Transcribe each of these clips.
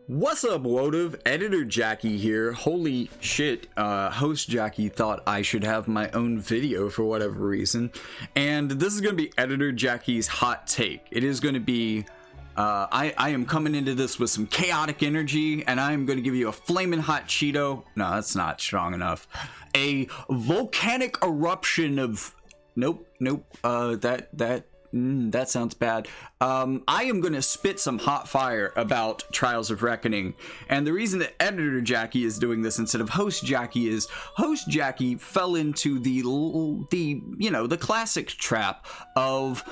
What's up, wotv? Editor Jackie here. Holy shit, host Jackie thought I should have my own video for whatever reason. And this is going to be Editor Jackie's hot take. It is going to be, I am coming into this with some chaotic energy, and I am going to give you a flaming hot Cheeto. No, that's not strong enough. A volcanic eruption of... Nope. That sounds bad. I am going to spit some hot fire about Trials of Reckoning. And the reason that Editor Jackie is doing this instead of Host Jackie is Host Jackie fell into the classic trap of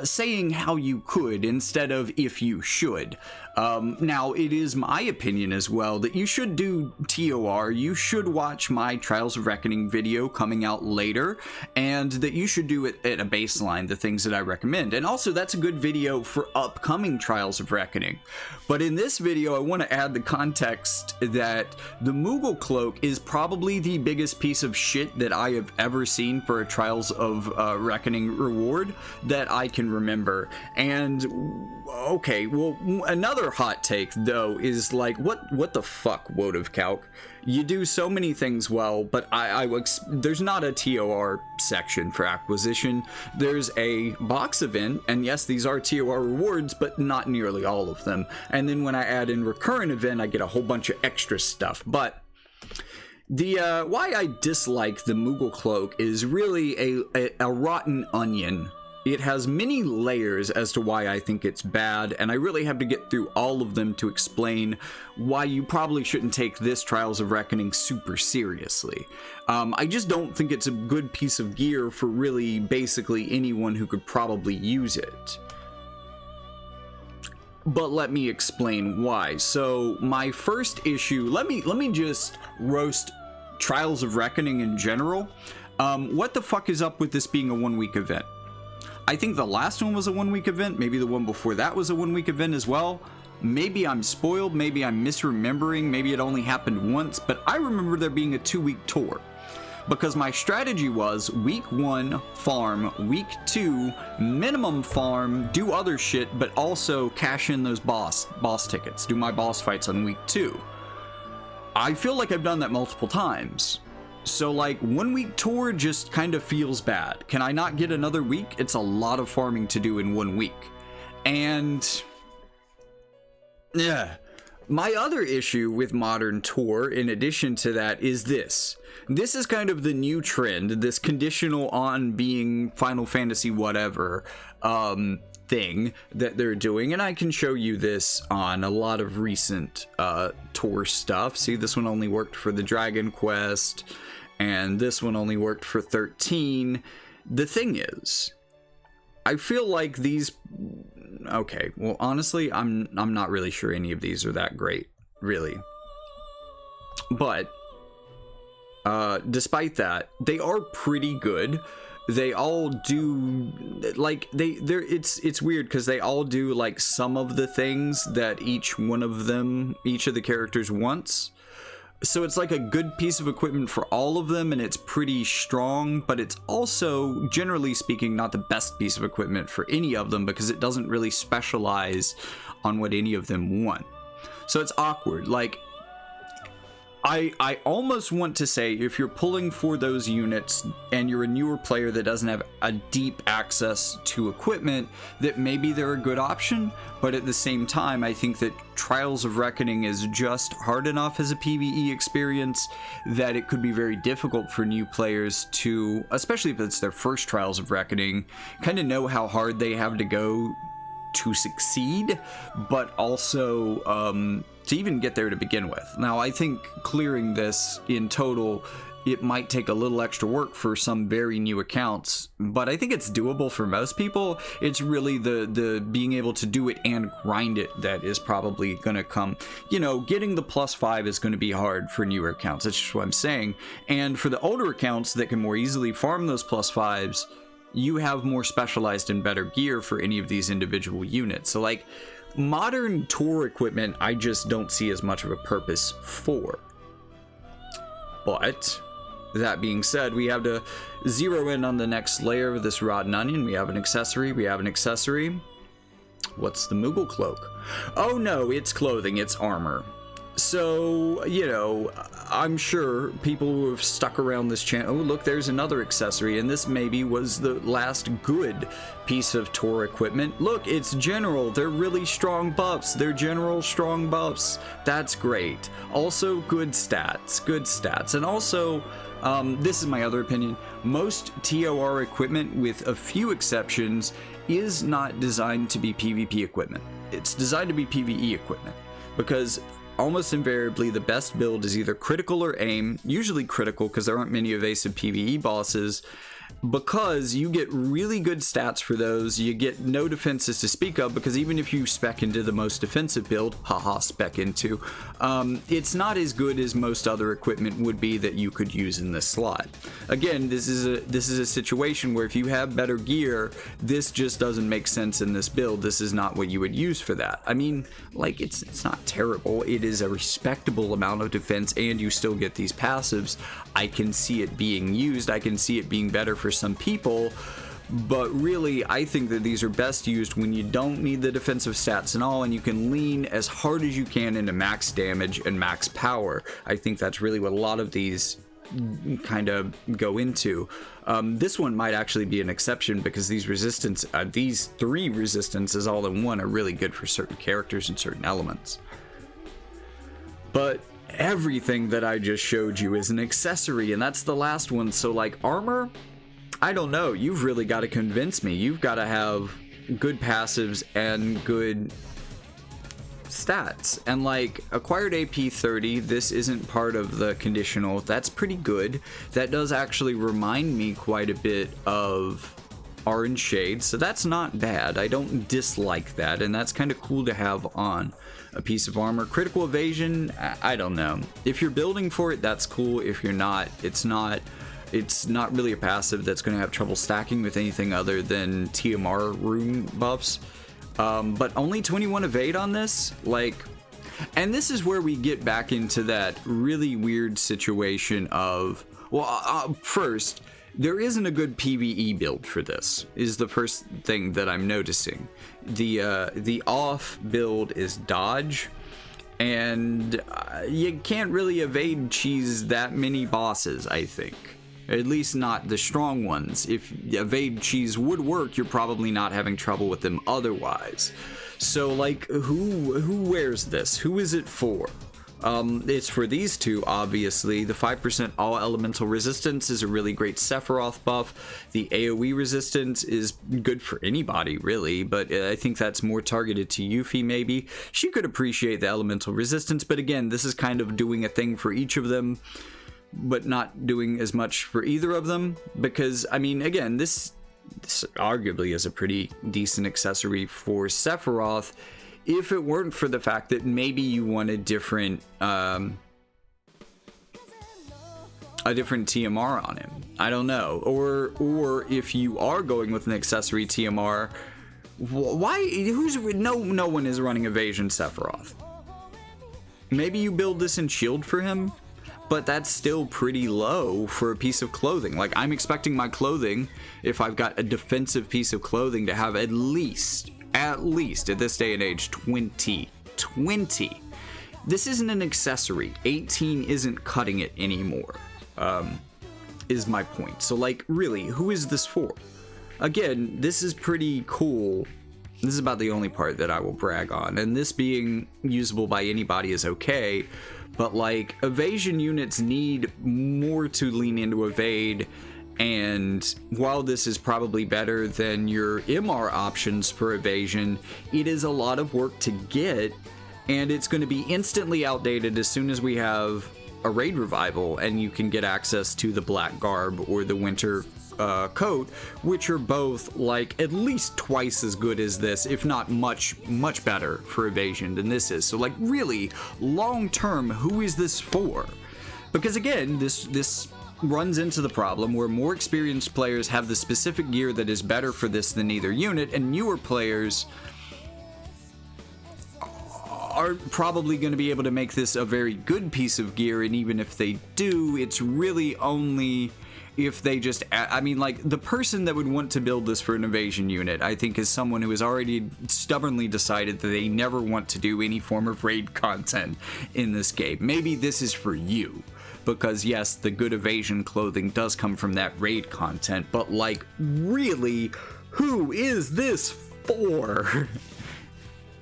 saying how you could instead of if you should. Now, it is my opinion as well that you should do ToR, you should watch my Trials of Reckoning video coming out later, and that you should do it at a baseline, the things that I recommend. And also, that's a good video for upcoming Trials of Reckoning. But in this video, I want to add the context that the Moogle Cloak is probably the biggest piece of shit that I have ever seen for a Trials of Reckoning reward that I can remember. And okay, well, another hot take though is like, what the fuck, wotv calc? You do so many things well, but there's not a ToR section for acquisition. There's a box event, and yes, these are ToR rewards, but not nearly all of them. And then when I add in recurrent event, I get a whole bunch of extra stuff. But the why I dislike the Moogle Cloak is really a rotten onion. It has many layers as to why I think it's bad, and I really have to get through all of them to explain why you probably shouldn't take this Trials of Reckoning super seriously. I just don't think it's a good piece of gear for really basically anyone who could probably use it. But let me explain why. So my first issue, let me just roast Trials of Reckoning in general. What the fuck is up with this being a 1 week event? I think the last one was a 1 week event. Maybe the one before that was a 1 week event as well. Maybe I'm spoiled. Maybe I'm misremembering. Maybe it only happened once. But I remember there being a 2 week ToR. Because my strategy was week 1, farm. Week 2, minimum farm, do other shit, but also cash in those boss tickets. Do my boss fights on week 2. I feel like I've done that multiple times. So like 1 week ToR just kind of feels bad. Can I not get another week? It's a lot of farming to do in 1 week. And yeah, my other issue with modern ToR in addition to that is this. This is kind of the new trend, this conditional on being Final Fantasy whatever thing that they're doing, and I can show you this on a lot of recent ToR stuff. See, this one only worked for the Dragon Quest, and this one only worked for 13. The thing is, I feel like these... Okay, well, honestly, I'm not really sure any of these are that great, really. But, despite that, they are pretty good. They all do, like, it's weird because they all do, like, some of the things that each of the characters wants. So it's like a good piece of equipment for all of them, and it's pretty strong, but it's also, generally speaking, not the best piece of equipment for any of them because it doesn't really specialize on what any of them want. So it's awkward. Like, I almost want to say if you're pulling for those units and you're a newer player that doesn't have a deep access to equipment, that maybe they're a good option, but at the same time, I think that Trials of Reckoning is just hard enough as a PvE experience that it could be very difficult for new players to, especially if it's their first Trials of Reckoning, kind of know how hard they have to go to succeed, but also to even get there to begin with. Now, I think clearing this in total, it might take a little extra work for some very new accounts, but I think it's doable for most people. It's really the being able to do it and grind it that is probably going to come. You know, getting the +5 is going to be hard for newer accounts. That's just what I'm saying. And for the older accounts that can more easily farm those +5s, you have more specialized and better gear for any of these individual units. So like, modern ToR equipment, I just don't see as much of a purpose for. But that being said, we have to zero in on the next layer of this rotten onion. We have an accessory. What's the Moogle Cloak? Oh no, it's clothing, it's armor. So, you know, I'm sure people who have stuck around this channel, oh look, there's another accessory, and this maybe was the last good piece of ToR equipment. Look, it's general, they're really strong buffs, they're general strong buffs. That's great. Also, good stats, and also, this is my other opinion, most ToR equipment, with a few exceptions, is not designed to be PvP equipment. It's designed to be PvE equipment, because almost invariably the best build is either critical or aim, usually critical because there aren't many evasive PvE bosses, because you get really good stats for those. You get no defenses to speak of, because even if you spec into the most defensive build, haha, spec into, it's not as good as most other equipment would be that you could use in this slot. Again, this is a situation where if you have better gear, this just doesn't make sense in this build. This is not what you would use for that. I mean, like, it's not terrible. It is a respectable amount of defense, and you still get these passives. I can see it being used. I can see it being better for some people, but really I think that these are best used when you don't need the defensive stats and all, and you can lean as hard as you can into max damage and max power. I think that's really what a lot of these kind of go into. This one might actually be an exception, because these three resistances all in one are really good for certain characters and certain elements. But everything that I just showed you is an accessory, and that's the last one. So like armor, I don't know, you've really got to convince me. You've got to have good passives and good stats, and like acquired AP 30, this isn't part of the conditional. That's pretty good. That does actually remind me quite a bit of Orange Shade, so that's not bad. I don't dislike that, and that's kind of cool to have on a piece of armor. Critical evasion, I don't know. If you're building for it, that's cool. If you're not, it's not really a passive that's going to have trouble stacking with anything other than TMR rune buffs. But only 21 evade on this, like, and this is where we get back into that really weird situation of, well, first, there isn't a good PvE build for this, is the first thing that I'm noticing. The off build is dodge, and you can't really evade cheese that many bosses, I think. At least not the strong ones. If evade cheese would work, you're probably not having trouble with them otherwise. So like, who wears this? Who is it for? It's for these two, obviously. The 5% all elemental resistance is a really great Sephiroth buff. The AoE resistance is good for anybody, really, but I think that's more targeted to Yuffie, maybe. She could appreciate the elemental resistance, but again, this is kind of doing a thing for each of them, but not doing as much for either of them, because, I mean, again, this arguably is a pretty decent accessory for Sephiroth, if it weren't for the fact that maybe you want a different TMR on him. I don't know. Or if you are going with an accessory TMR, why? No one is running evasion Sephiroth. Maybe you build this in shield for him, but that's still pretty low for a piece of clothing. Like, I'm expecting my clothing, if I've got a defensive piece of clothing, to have at least at this day and age 20. This isn't an accessory. 18 isn't cutting it anymore, is my point. So like, really, who is this for? Again, this is pretty cool. This is about the only part that I will brag on, and this being usable by anybody is okay, but like, evasion units need more to lean into evade. And while this is probably better than your MR options for evasion, it is a lot of work to get, and it's going to be instantly outdated as soon as we have a raid revival and you can get access to the black garb or the winter coat, which are both like at least twice as good as this, if not much better for evasion than this is. So like, really, long term, who is this for? Because again, this runs into the problem where more experienced players have the specific gear that is better for this than either unit, and newer players are probably going to be able to make this a very good piece of gear, and even if they do, it's really only if they just, I mean, like, the person that would want to build this for an evasion unit, I think, is someone who has already stubbornly decided that they never want to do any form of raid content in this game. Maybe this is for you, because yes, the good evasion clothing does come from that raid content, but like, really, who is this for?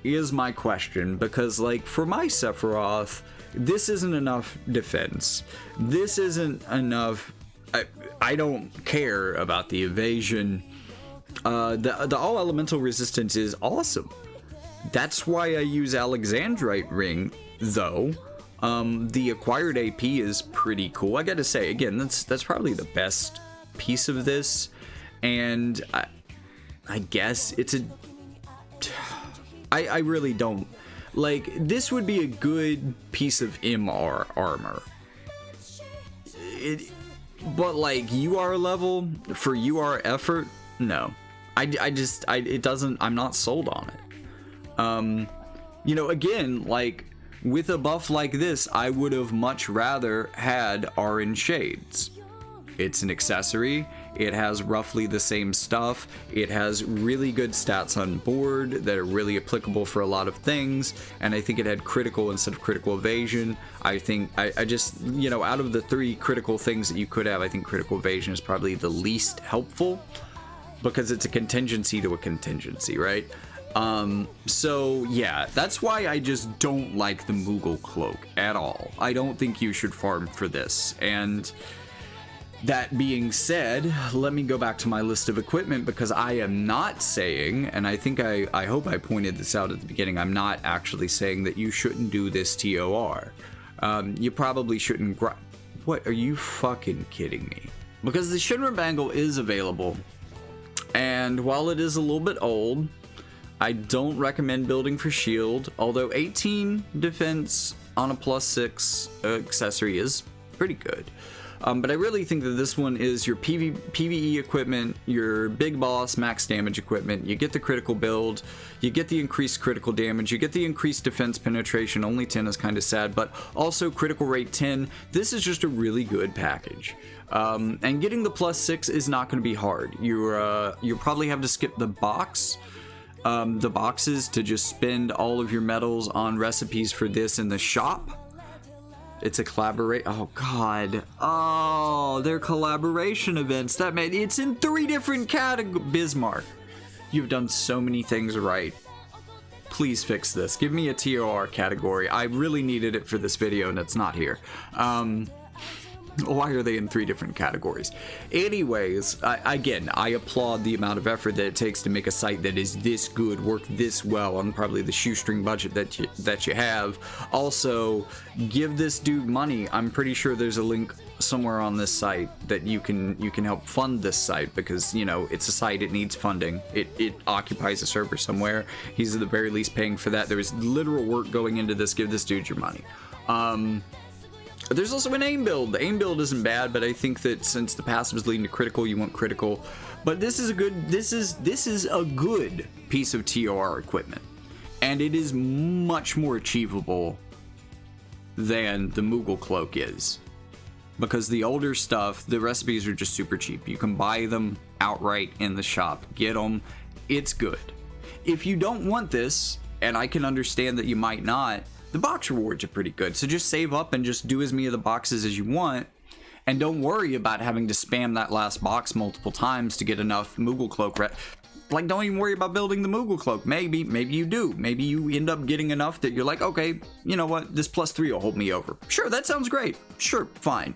Is my question, because like, for my Sephiroth, this isn't enough defense. This isn't enough. I don't care about the evasion. The all elemental resistance is awesome. That's why I use Alexandrite Ring, though. The acquired AP is pretty cool. I gotta say, again, that's probably the best piece of this, and I guess it's a. I really don't like. This would be a good piece of MR armor. But like UR level for UR effort, no. It doesn't. I'm not sold on it. You know, again, like with a buff like this, I would have much rather had Orange Shades. It's an accessory. It has roughly the same stuff. It has really good stats on board that are really applicable for a lot of things. And I think it had critical instead of critical evasion. I think, I just, you know, out of the 3 critical things that you could have, I think critical evasion is probably the least helpful, because it's a contingency to a contingency, right? So yeah, that's why I just don't like the Moogle Cloak at all. I don't think you should farm for this. And that being said, let me go back to my list of equipment, because I am not saying, and I think I hope I pointed this out at the beginning, I'm not actually saying that you shouldn't do this TOR. You probably shouldn't what, are you fucking kidding me? Because the Shinra Bangle is available, and while it is a little bit old, I don't recommend building for shield, although 18 defense on a +6 accessory is pretty good. But I really think that this one is your PvE equipment, your big boss max damage equipment. You get the critical build, you get the increased critical damage, you get the increased defense penetration. Only 10 is kind of sad, but also critical rate 10. This is just a really good package. And getting the +6 is not going to be hard. You'll probably have to skip the boxes to just spend all of your medals on recipes for this in the shop. It's a collaborate. Oh God. Oh, they're collaboration events. That made it's in 3 different categories. Bismarck, you've done so many things right. Please fix this. Give me a TOR category. I really needed it for this video, and it's not here. Why are they in 3 different categories? Anyways, again, I applaud the amount of effort that it takes to make a site that is this good work this well on probably the shoestring budget that you have. Also, give this dude money. I'm pretty sure there's a link somewhere on this site that you can help fund this site, because you know it's a site, it needs funding. It occupies a server somewhere. He's at the very least paying for that. There is literal work going into this. Give this dude your money. There's also an aim build. The aim build isn't bad, but I think that since the passive is leading to critical, you want critical. But this is a good piece of TOR equipment, and it is much more achievable than the Moogle Cloak is, because the older stuff, the recipes are just super cheap. You can buy them outright in the shop. Get them. It's good. If you don't want this, and I can understand that you might not, the box rewards are pretty good, so just save up and just do as many of the boxes as you want, and don't worry about having to spam that last box multiple times to get enough Moogle Cloak. Like, don't even worry about building the Moogle Cloak. Maybe you do. Maybe you end up getting enough that you're like, okay, you know what, this +3 will hold me over. Sure, that sounds great. Sure, fine.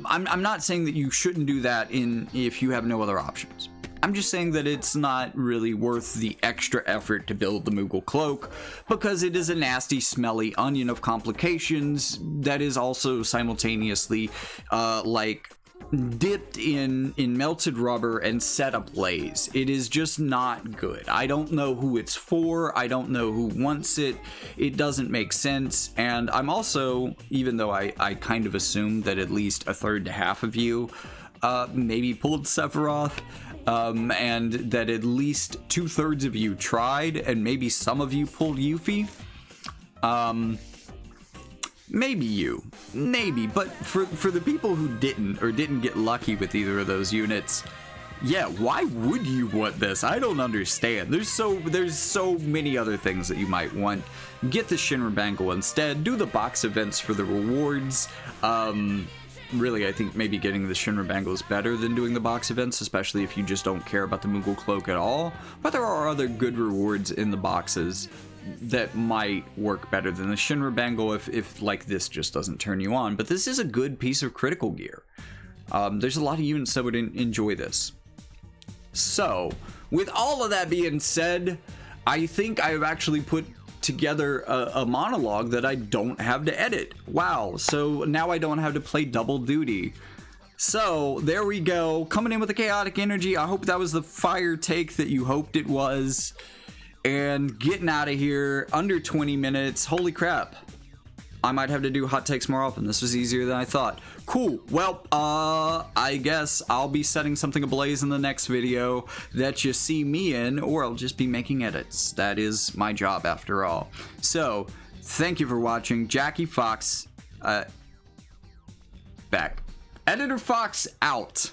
I'm not saying that you shouldn't do that if you have no other options. I'm just saying that it's not really worth the extra effort to build the Moogle Cloak, because it is a nasty, smelly onion of complications that is also simultaneously like dipped in melted rubber and set ablaze. It is just not good. I don't know who it's for. I don't know who wants it. It doesn't make sense. And I'm also, even though I kind of assumed that at least a third to half of you maybe pulled Sephiroth, and that at least 2/3 of you tried, and maybe some of you pulled Yuffie. maybe you, maybe, but for the people who didn't get lucky with either of those units, yeah, why would you want this? I don't understand. There's so many other things that you might want. Get the Shinra Bangle instead. Do the box events for the rewards. Really, I think maybe getting the Shinra Bangle is better than doing the box events, especially if you just don't care about the Moogle Cloak at all. But there are other good rewards in the boxes that might work better than the Shinra Bangle if like this just doesn't turn you on. But this is a good piece of critical gear. There's a lot of units that would enjoy this. So, with all of that being said, I think I've actually put together a monologue that I don't have to edit. Wow, so now I don't have to play double duty. So, there we go. Coming in with the chaotic energy. I hope that was the fire take that you hoped it was. And getting out of here under 20 minutes. Holy crap. I might have to do hot takes more often. This was easier than I thought. Cool. Well, I guess I'll be setting something ablaze in the next video that you see me in, or I'll just be making edits. That is my job after all. So, thank you for watching. Jackie Fox, back. Editor Fox out.